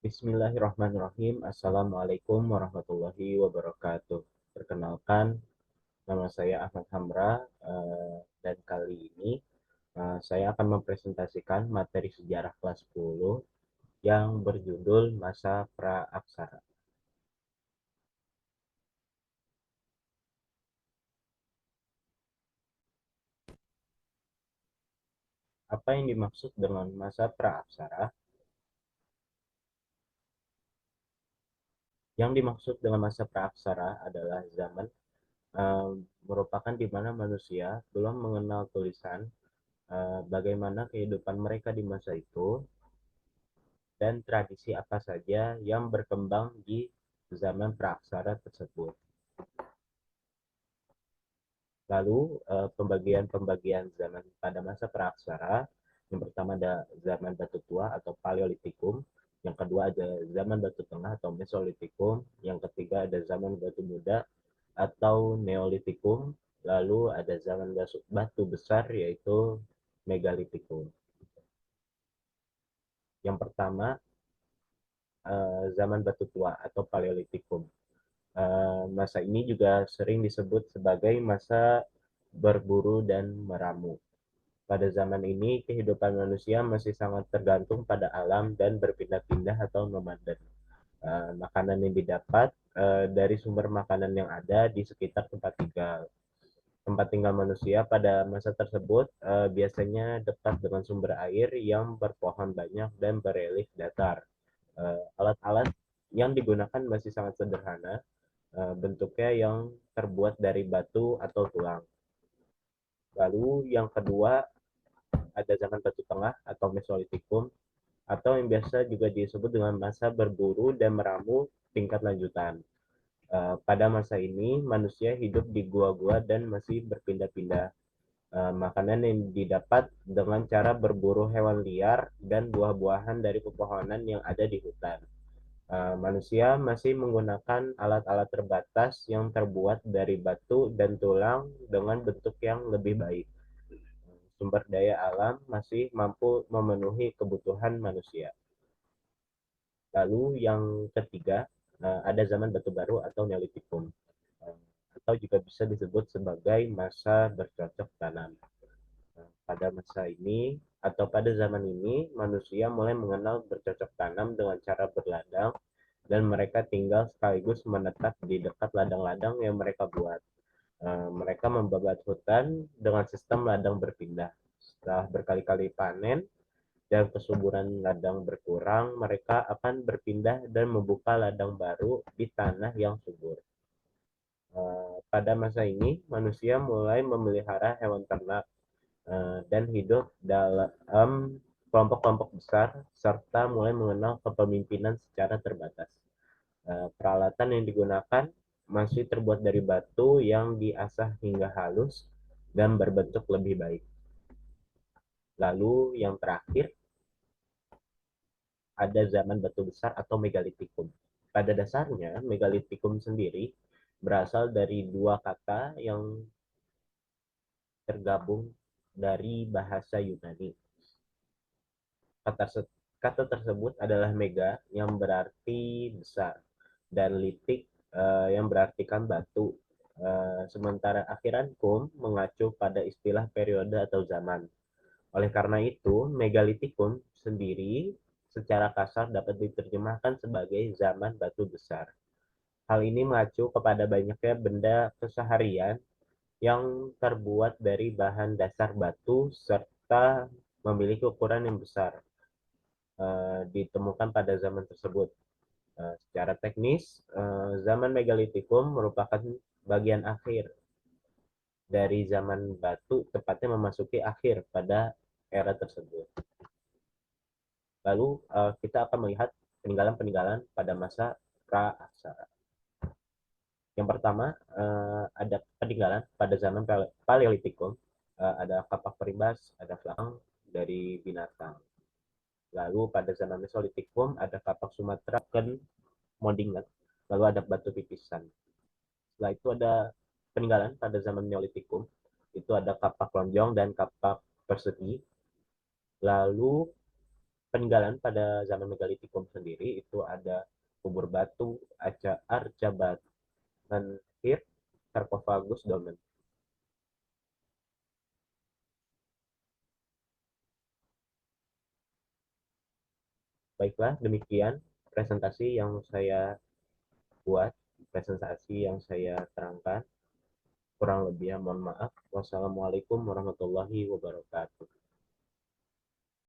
Bismillahirrahmanirrahim. Assalamualaikum warahmatullahi wabarakatuh. Perkenalkan, nama saya Ahmad Hamra, dan kali ini saya akan mempresentasikan materi sejarah kelas 10 yang berjudul Masa Praaksara. Apa yang dimaksud dengan masa praaksara? Yang dimaksud dengan masa praaksara adalah zaman eh, merupakan di mana manusia belum mengenal tulisan, bagaimana kehidupan mereka di masa itu, dan tradisi apa saja yang berkembang di zaman praaksara tersebut. Lalu pembagian-pembagian zaman pada masa praaksara, yang pertama ada zaman batu tua atau paleolitikum, yang kedua ada zaman batu tengah atau mesolitikum, yang ketiga ada zaman batu muda atau neolitikum, lalu ada zaman batu besar yaitu megalitikum. Yang pertama, zaman batu tua atau paleolitikum. Masa ini juga sering disebut sebagai masa berburu dan meramu. Pada zaman ini, kehidupan manusia masih sangat tergantung pada alam dan berpindah-pindah atau nomaden. Makanan yang didapat dari sumber makanan yang ada di sekitar tempat tinggal. Tempat tinggal manusia pada masa tersebut biasanya dekat dengan sumber air yang berpohon banyak dan berelief datar. Alat-alat yang digunakan masih sangat sederhana, bentuknya yang terbuat dari batu atau tulang. Lalu yang kedua ada zaman batu tengah atau mesolitikum, atau yang biasa juga disebut dengan masa berburu dan meramu tingkat lanjutan. Pada masa ini manusia hidup di gua-gua dan masih berpindah-pindah. Makanan yang didapat dengan cara berburu hewan liar dan buah-buahan dari pepohonan yang ada di hutan. Manusia masih menggunakan alat-alat terbatas yang terbuat dari batu dan tulang dengan bentuk yang lebih baik. Sumber daya alam masih mampu memenuhi kebutuhan manusia. Lalu yang ketiga, ada zaman batu baru atau neolitikum, atau juga bisa disebut sebagai masa bercocok tanam. Pada masa ini atau pada zaman ini, manusia mulai mengenal bercocok tanam dengan cara berladang, dan mereka tinggal sekaligus menetap di dekat ladang-ladang yang mereka buat. Mereka membabat hutan dengan sistem ladang berpindah. Setelah berkali-kali panen dan kesuburan ladang berkurang, mereka akan berpindah dan membuka ladang baru di tanah yang subur. Pada masa ini, manusia mulai memelihara hewan ternak dan hidup dalam kelompok-kelompok besar, serta mulai mengenal kepemimpinan secara terbatas. Peralatan yang digunakan masih terbuat dari batu yang diasah hingga halus dan berbentuk lebih baik. Lalu yang terakhir, ada zaman batu besar atau megalitikum. Pada dasarnya, megalitikum sendiri berasal dari dua kata yang tergabung dari bahasa Yunani. Kata, kata tersebut adalah mega yang berarti besar dan litik yang berartikan batu. Sementara akhiran kum mengacu pada istilah periode atau zaman. Oleh karena itu, megalitikum sendiri secara kasar dapat diterjemahkan sebagai zaman batu besar. Hal ini mengacu kepada banyaknya benda keseharian yang terbuat dari bahan dasar batu serta memiliki ukuran yang besar, ditemukan pada zaman tersebut. Secara teknis, zaman megalitikum merupakan bagian akhir dari zaman batu, tepatnya memasuki akhir pada era tersebut. Lalu kita akan melihat peninggalan-peninggalan pada masa pra-aksara. Yang pertama, ada peninggalan pada zaman Paleolitikum, ada kapak peribas, ada flang dari binatang. Lalu pada zaman Mesolitikum ada kapak Sumatera dan Modingat, lalu ada batu pipisan. Setelah itu ada peninggalan pada zaman Neolitikum, itu ada kapak lonjong dan kapak persegi. Lalu peninggalan pada zaman megalitikum sendiri itu ada kubur batu, arca batu, menhir, sarkofagus, dolmen. Baiklah, demikian presentasi yang saya buat, presentasi yang saya terangkan. Kurang lebih mohon maaf. Wassalamualaikum warahmatullahi wabarakatuh.